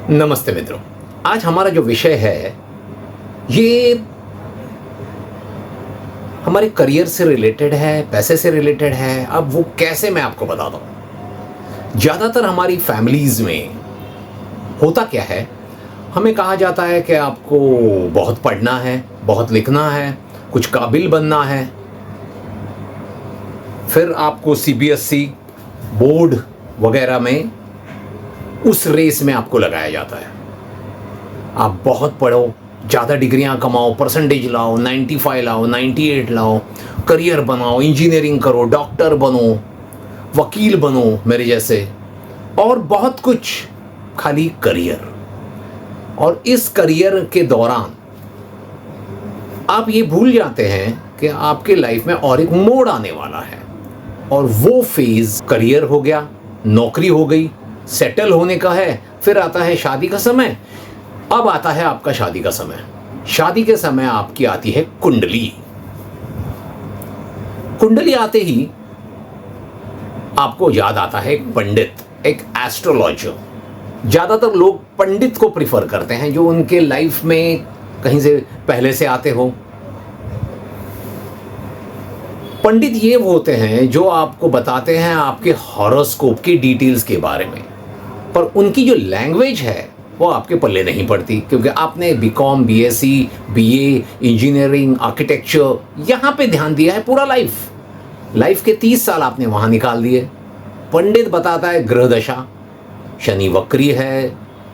नमस्ते मित्रों। आज हमारा जो विषय है ये हमारे करियर से रिलेटेड है, पैसे से रिलेटेड है। अब वो कैसे, मैं आपको बताता हूँ। ज़्यादातर हमारी फैमिलीज़ में होता क्या है, हमें कहा जाता है कि आपको बहुत पढ़ना है, बहुत लिखना है, कुछ काबिल बनना है। फिर आपको सीबीएसई बोर्ड वगैरह में उस रेस में आपको लगाया जाता है। आप बहुत पढ़ो, ज़्यादा डिग्रियां कमाओ, परसेंटेज लाओ, 95 लाओ, 98 लाओ, करियर बनाओ, इंजीनियरिंग करो, डॉक्टर बनो, वकील बनो मेरे जैसे, और बहुत कुछ, खाली करियर। और इस करियर के दौरान आप ये भूल जाते हैं कि आपके लाइफ में और एक मोड़ आने वाला है, और वो फेज करियर हो गया, नौकरी हो गई, सेटल होने का है। फिर आता है शादी का समय। अब आता है आपका शादी का समय। शादी के समय आपकी आती है कुंडली। कुंडली आते ही आपको याद आता है एक पंडित, एक एस्ट्रोलॉजर। ज्यादातर लोग पंडित को प्रिफर करते हैं जो उनके लाइफ में कहीं से पहले से आते हो। पंडित ये होते हैं जो आपको बताते हैं आपके हॉरोस्कोप की डिटेल्स के बारे में, पर उनकी जो लैंग्वेज है वो आपके पल्ले नहीं पड़ती, क्योंकि आपने BCom, BSc, BA, engineering, architecture यहाँ पे ध्यान दिया है। पूरा लाइफ के 30 साल आपने वहाँ निकाल दिए। पंडित बताता है ग्रह दशा, शनि वक्री है,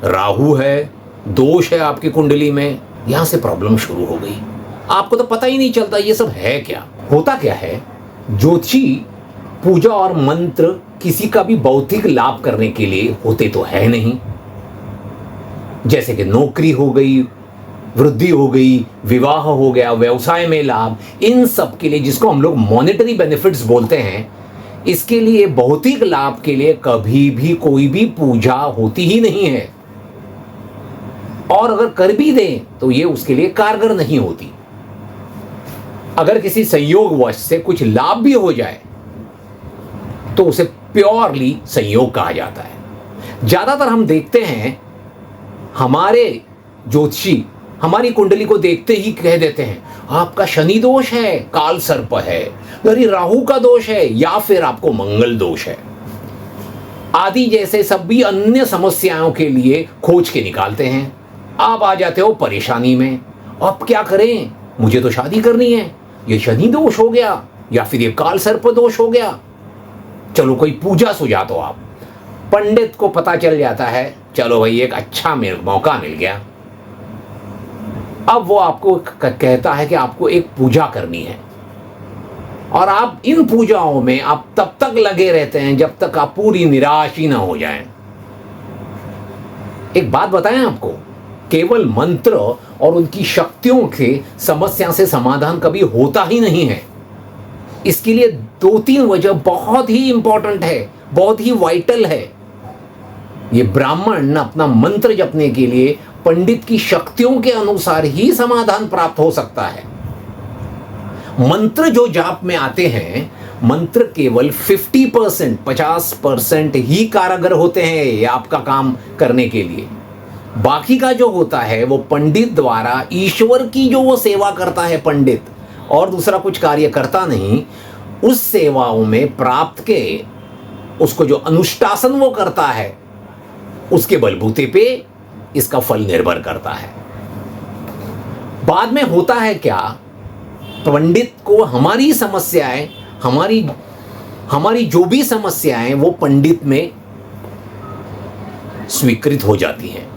राहु है, दोष है आपकी कुंडली में। यहाँ से प्रॉब्लम शुरू हो गई। आपको तो पता ही नहीं चलता ये सब है क्या, होता क्या है। ज्योतिषी पूजा और मंत्र किसी का भी भौतिक लाभ करने के लिए होते तो है नहीं। जैसे कि नौकरी हो गई, वृद्धि हो गई, विवाह हो गया, व्यवसाय में लाभ, इन सब के लिए, जिसको हम लोग मॉनेटरी बेनिफिट्स बोलते हैं, इसके लिए भौतिक लाभ के लिए कभी भी कोई भी पूजा होती ही नहीं है। और अगर कर भी दें तो ये उसके लिए कारगर नहीं होती। अगर किसी संयोगवश से कुछ लाभ भी हो जाए तो उसे प्योरली संयोग कहा जाता है। ज्यादातर हम देखते हैं हमारे ज्योतिषी हमारी कुंडली को देखते ही कह देते हैं आपका शनि दोष है, काल सर्प है, यानी राहु का दोष है, या फिर आपको मंगल दोष है, आदि जैसे सभी अन्य समस्याओं के लिए खोज के निकालते हैं। आप आ जाते हो परेशानी में। अब क्या करें, मुझे तो शादी करनी है, ये शनि दोष हो गया या फिर ये काल सर्प दोष हो गया, चलो कोई पूजा सुझा दो आप। पंडित को पता चल जाता है, चलो भाई एक अच्छा मौका मिल गया। अब वो आपको कहता है कि आपको एक पूजा करनी है, और आप इन पूजाओं में आप तब तक लगे रहते हैं जब तक आप पूरी निराश ही ना हो जाएं। एक बात बताएं आपको, केवल मंत्र और उनकी शक्तियों के समस्या से समाधान कभी होता ही नहीं है। इसके लिए 2-3 वजह बहुत ही इंपॉर्टेंट है, बहुत ही वाइटल है। ये ब्राह्मण अपना मंत्र जपने के लिए पंडित की शक्तियों के अनुसार ही समाधान प्राप्त हो सकता है। मंत्र जो जाप में आते हैं, मंत्र केवल 50% ही कारगर होते हैं ये आपका काम करने के लिए। बाकी का जो होता है वो पंडित द्वारा, ईश्वर की जो वो सेवा करता है पंडित, और दूसरा कुछ कार्य करता नहीं, उस सेवाओं में प्राप्त के उसको जो अनुष्ठासन वो करता है उसके बलबूते पे इसका फल निर्भर करता है। बाद में होता है क्या, पंडित को हमारी समस्याएं, हमारी जो भी समस्याएं वो पंडित में स्वीकृत हो जाती हैं,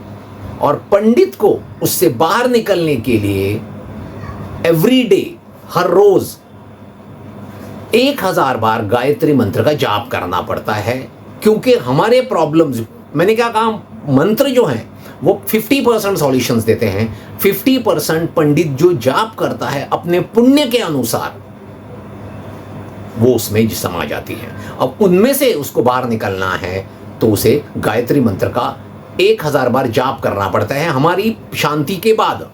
और पंडित को उससे बाहर निकलने के लिए एवरीडे, हर रोज 1000 बार गायत्री मंत्र का जाप करना पड़ता है। क्योंकि हमारे प्रॉब्लम्स, मैंने क्या कहा, मंत्र जो हैं वो 50% सॉल्यूशंस देते हैं, 50% पंडित जो जाप करता है अपने पुण्य के अनुसार वो उसमें समा जाती है। अब उनमें से उसको बाहर निकलना है तो उसे गायत्री मंत्र का 1000 बार जाप करना पड़ता है हमारी शांति के बाद।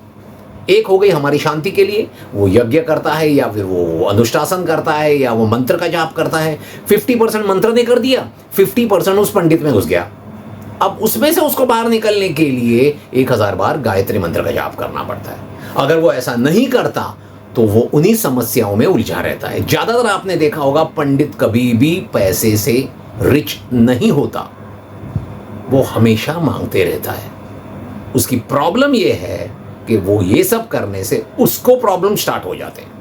एक हो गई हमारी शांति के लिए, वो यज्ञ करता है या फिर वो अनुष्ठासन करता है या वो मंत्र का जाप करता है। 50% मंत्र ने कर दिया, 50% उस पंडित में घुस गया। अब उसमें से उसको बाहर निकलने के लिए 1000 बार गायत्री मंत्र का जाप करना पड़ता है। अगर वो ऐसा नहीं करता तो वो उन्हीं समस्याओं में उलझा रहता है। ज्यादातर आपने देखा होगा पंडित कभी भी पैसे से रिच नहीं होता, वो हमेशा मांगते रहता है। उसकी प्रॉब्लम ये है कि वो ये सब करने से उसको प्रॉब्लम स्टार्ट हो जाते हैं।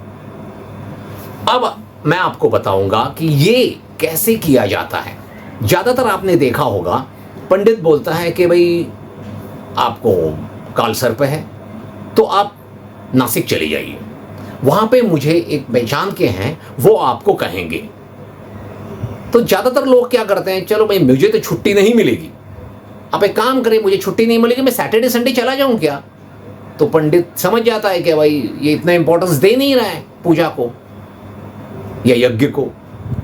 अब मैं आपको बताऊंगा कि ये कैसे किया जाता है। ज्यादातर आपने देखा होगा पंडित बोलता है कि भाई आपको काल सर्प है तो आप नासिक चले जाइए, वहां पे मुझे एक पहचान के हैं, वो आपको कहेंगे। तो ज्यादातर लोग क्या करते हैं, चलो भाई मुझे तो छुट्टी नहीं मिलेगी, आप एक काम करें, मुझे छुट्टी नहीं मिलेगी, मैं सैटरडे संडे चला जाऊं क्या। तो पंडित समझ जाता है कि भाई ये इतना इंपॉर्टेंस दे नहीं रहा है पूजा को या यज्ञ को,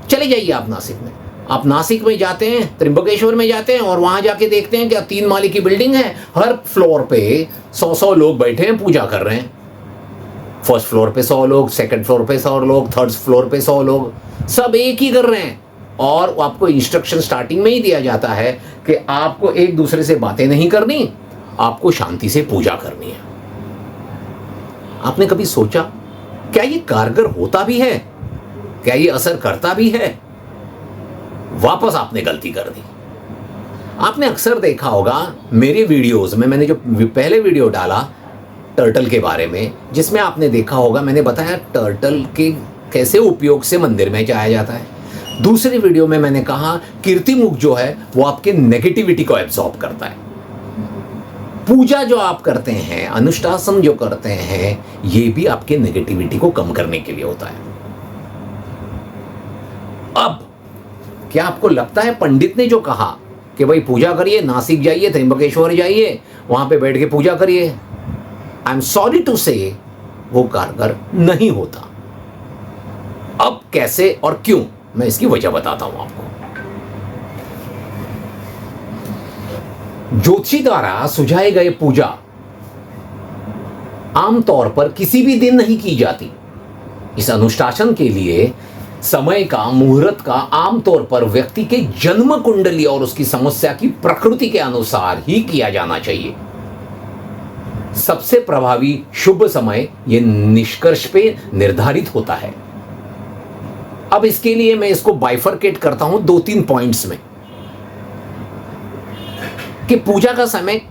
चले जाइए आप नासिक में। आप नासिक में जाते हैं, त्र्यंबकेश्वर में जाते हैं और वहां जाके देखते हैं क्या 3 माले की बिल्डिंग है, हर फ्लोर पे 100 लोग बैठे हैं, पूजा कर रहे हैं। फर्स्ट फ्लोर पे 100 लोग, सेकंड फ्लोर पे 100 लोग, थर्ड फ्लोर पे 100 लोग, सब एक ही कर रहे हैं। और आपको इंस्ट्रक्शन स्टार्टिंग में ही दिया जाता है कि आपको एक दूसरे से बातें नहीं करनी, आपको शांति से पूजा करनी है। आपने कभी सोचा क्या ये कारगर होता भी है, क्या ये असर करता भी है? वापस आपने गलती कर दी। आपने अक्सर देखा होगा मेरे वीडियोस में, मैंने जो पहले वीडियो डाला टर्टल के बारे में, जिसमें आपने देखा होगा मैंने बताया टर्टल के कैसे उपयोग से मंदिर में जाया जाता है। दूसरी वीडियो में मैंने कहा कीर्तिमुख जो है वो आपके नेगेटिविटी को एब्सॉर्ब करता है। पूजा जो आप करते हैं, अनुष्ठासन जो करते हैं, ये भी आपके नेगेटिविटी को कम करने के लिए होता है। अब क्या आपको लगता है पंडित ने जो कहा कि भाई पूजा करिए, नासिक जाइए, त्र्यंबकेश्वर जाइए, वहां पे बैठ के पूजा करिए, आई एम सॉरी टू से वो कारगर नहीं होता। अब कैसे और क्यों, मैं इसकी वजह बताता हूं आपको। ज्योतिषी द्वारा सुझाए गए पूजा आमतौर पर किसी भी दिन नहीं की जाती। इस अनुष्ठान के लिए समय का, मुहूर्त का आमतौर पर व्यक्ति के जन्म कुंडली और उसकी समस्या की प्रकृति के अनुसार ही किया जाना चाहिए। सबसे प्रभावी शुभ समय यह निष्कर्ष पे निर्धारित होता है। अब इसके लिए मैं इसको बाइफरकेट करता हूं 2-3 पॉइंट्स में कि पूजा का समय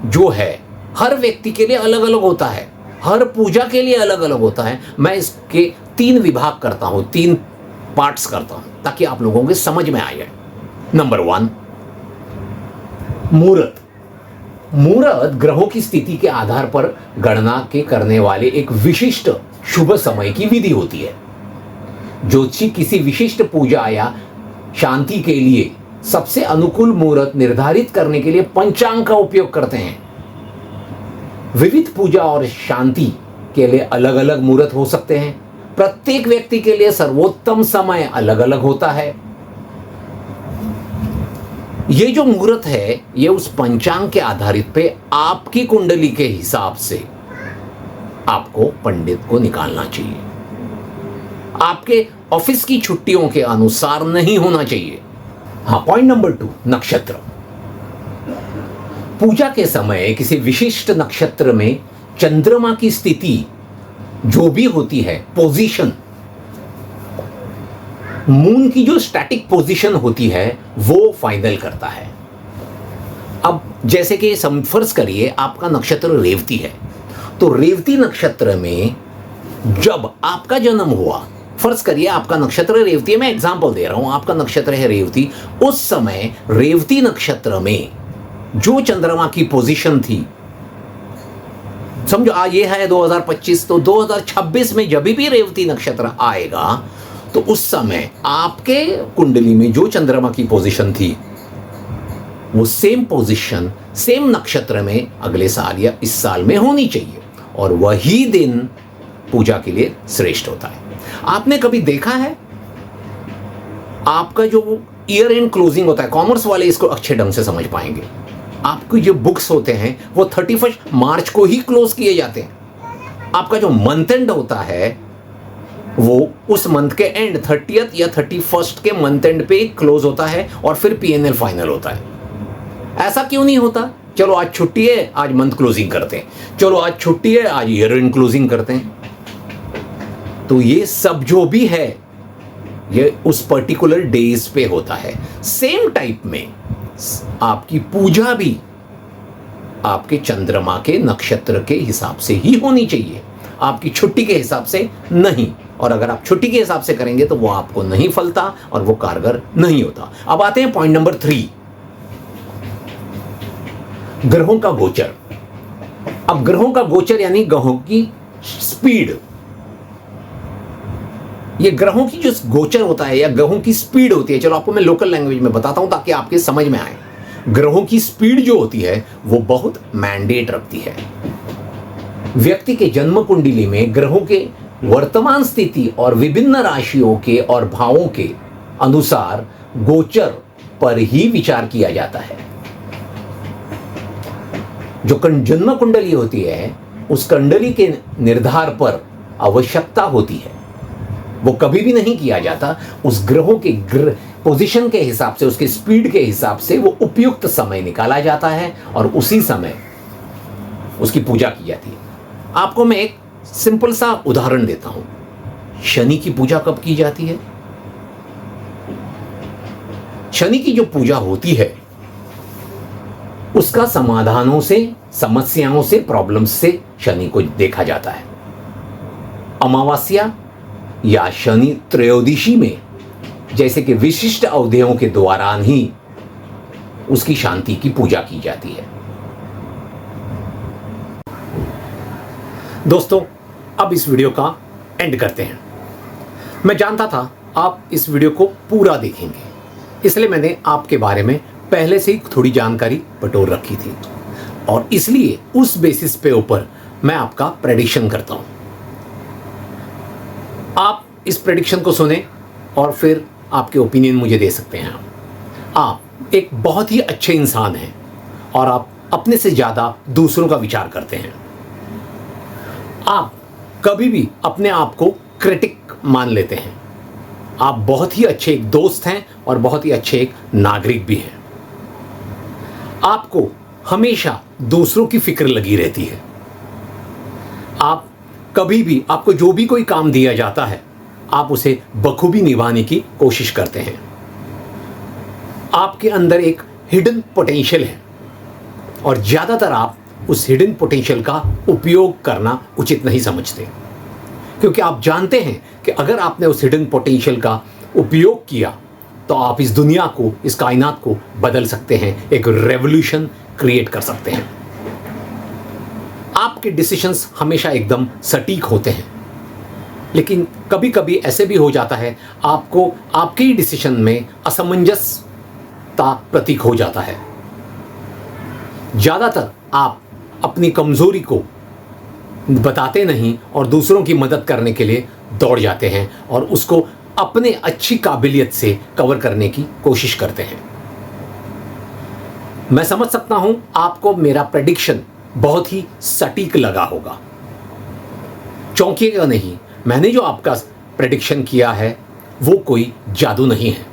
जो है हर व्यक्ति के लिए अलग अलग होता है, हर पूजा के लिए अलग अलग होता है। मैं इसके 3 विभाग करता हूं, 3 पार्ट्स करता हूं ताकि आप लोगों के समझ में आ जाए। नंबर 1, मुहूर्त। मुहूर्त ग्रहों की स्थिति के आधार पर गणना के करने वाले एक विशिष्ट शुभ समय की विधि होती है। ज्योतिषी किसी विशिष्ट पूजा या शांति के लिए सबसे अनुकूल मुहूर्त निर्धारित करने के लिए पंचांग का उपयोग करते हैं। विविध पूजा और शांति के लिए अलग अलग मुहूर्त हो सकते हैं। प्रत्येक व्यक्ति के लिए सर्वोत्तम समय अलग अलग होता है। ये जो मुहूर्त है ये उस पंचांग के आधारित पे आपकी कुंडली के हिसाब से आपको पंडित को निकालना चाहिए। आपके ऑफिस की छुट्टियों के अनुसार नहीं होना चाहिए। हाँ, पॉइंट नंबर 2, नक्षत्र। पूजा के समय किसी विशिष्ट नक्षत्र में चंद्रमा की स्थिति जो भी होती है, पोजीशन, मून की जो स्टैटिक पोजीशन होती है वो फाइनल करता है। अब जैसे कि फर्ज करिए आपका नक्षत्र रेवती है, तो रेवती नक्षत्र में जब आपका जन्म हुआ, फर्ज करिए आपका नक्षत्र रेवती है, मैं एग्जांपल दे रहा हूं, आपका नक्षत्र है रेवती, उस समय रेवती नक्षत्र में जो चंद्रमा की पोजीशन थी, समझो ये है 2025, तो 2026 में जब भी रेवती नक्षत्र आएगा तो उस समय आपके कुंडली में जो चंद्रमा की पोजीशन थी वो सेम पोजीशन सेम नक्षत्र में अगले साल या इस साल में होनी चाहिए, और वही दिन पूजा के लिए श्रेष्ठ होता है। आपने कभी देखा है आपका जो ईयर एंड क्लोजिंग होता है, कॉमर्स वाले इसको अच्छे ढंग से समझ पाएंगे, आपके जो बुक्स होते हैं वो 31 मार्च को ही क्लोज किए जाते हैं। आपका जो मंथ एंड होता है वो उस मंथ के एंड 30th या 31st के मंथ एंड पे क्लोज होता है और फिर पीएनएल फाइनल होता है। ऐसा क्यों नहीं होता? चलो आज छुट्टी है, आज मंथ क्लोजिंग करते हैं, चलो आज छुट्टी है, आज ईयर एंड क्लोजिंग करते हैं। तो ये सब जो भी है ये उस पर्टिकुलर डेज पे होता है। सेम टाइप में आपकी पूजा भी आपके चंद्रमा के नक्षत्र के हिसाब से ही होनी चाहिए, आपकी छुट्टी के हिसाब से नहीं। और अगर आप छुट्टी के हिसाब से करेंगे तो वो आपको नहीं फलता और वो कारगर नहीं होता। अब आते हैं पॉइंट नंबर 3, ग्रहों का गोचर। अब ग्रहों का गोचर यानी ग्रहों की स्पीड। ये ग्रहों की जो गोचर होता है या ग्रहों की स्पीड होती है, चलो आपको मैं लोकल लैंग्वेज में बताता हूं ताकि आपके समझ में आए। ग्रहों की स्पीड जो होती है वो बहुत मैंडेट रखती है। व्यक्ति के जन्म कुंडली में ग्रहों के वर्तमान स्थिति और विभिन्न राशियों के और भावों के अनुसार गोचर पर ही विचार किया जाता है। जो जन्म कुंडली होती है उस कुंडली के निर्धार पर आवश्यकता होती है, वो कभी भी नहीं किया जाता। उस ग्रहों के पोजीशन के हिसाब से, उसके स्पीड के हिसाब से वो उपयुक्त समय निकाला जाता है और उसी समय उसकी पूजा की जाती है। आपको मैं एक सिंपल सा उदाहरण देता हूं। शनि की पूजा कब की जाती है? शनि की जो पूजा होती है उसका समाधानों से, समस्याओं से, प्रॉब्लम्स से शनि को देखा जाता है। अमावस्या या शनि त्रयोदशी में जैसे कि विशिष्ट अवधियों के दौरान ही उसकी शांति की पूजा की जाती है। दोस्तों, अब इस वीडियो का एंड करते हैं। मैं जानता था आप इस वीडियो को पूरा देखेंगे, इसलिए मैंने आपके बारे में पहले से ही थोड़ी जानकारी बटोर रखी थी और इसलिए उस बेसिस पे ऊपर मैं आपका प्रेडिक्शन करता हूं। आप इस प्रेडिक्शन को सुने और फिर आपके ओपिनियन मुझे दे सकते हैं। आप एक बहुत ही अच्छे इंसान हैं और आप अपने से ज़्यादा दूसरों का विचार करते हैं। आप कभी भी अपने आप को क्रिटिक मान लेते हैं। आप बहुत ही अच्छे एक दोस्त हैं और बहुत ही अच्छे एक नागरिक भी हैं। आपको हमेशा दूसरों की फिक्र लगी रहती है। आप कभी भी, आपको जो भी कोई काम दिया जाता है आप उसे बखूबी निभाने की कोशिश करते हैं। आपके अंदर एक हिडन पोटेंशियल है और ज़्यादातर आप उस हिडन पोटेंशियल का उपयोग करना उचित नहीं समझते, क्योंकि आप जानते हैं कि अगर आपने उस हिडन पोटेंशियल का उपयोग किया तो आप इस दुनिया को, इस कायनात को बदल सकते हैं, एक रेवोल्यूशन क्रिएट कर सकते हैं। आपके डिसीजंस हमेशा एकदम सटीक होते हैं, लेकिन कभी कभी ऐसे भी हो जाता है आपको आपके ही डिसीजन में असमंजसता प्रतीक हो जाता है। ज़्यादातर आप अपनी कमज़ोरी को बताते नहीं और दूसरों की मदद करने के लिए दौड़ जाते हैं और उसको अपने अच्छी काबिलियत से कवर करने की कोशिश करते हैं। मैं समझ सकता हूं आपको मेरा प्रेडिक्शन बहुत ही सटीक लगा होगा। चौंकिएगा नहीं, मैंने जो आपका प्रेडिक्शन किया है वो कोई जादू नहीं है।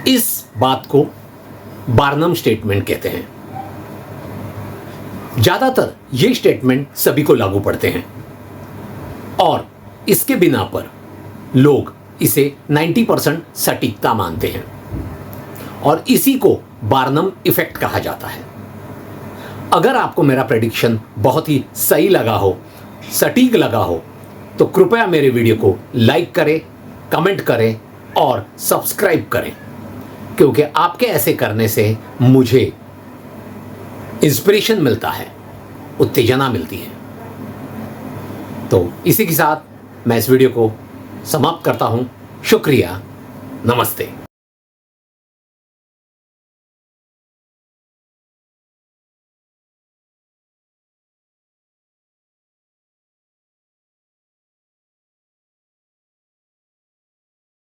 इस बात को बार्नम स्टेटमेंट कहते हैं। ज़्यादातर ये स्टेटमेंट सभी को लागू पड़ते हैं और इसके बिना पर लोग इसे 90% सटीकता मानते हैं और इसी को बार्नम इफेक्ट कहा जाता है। अगर आपको मेरा प्रेडिक्शन बहुत ही सही लगा हो, सटीक लगा हो, तो कृपया मेरे वीडियो को लाइक करें, कमेंट करें और सब्सक्राइब करें, क्योंकि आपके ऐसे करने से मुझे इंस्पिरेशन मिलता है, उत्तेजना मिलती है। तो इसी के साथ मैं इस वीडियो को समाप्त करता हूं। शुक्रिया, नमस्ते।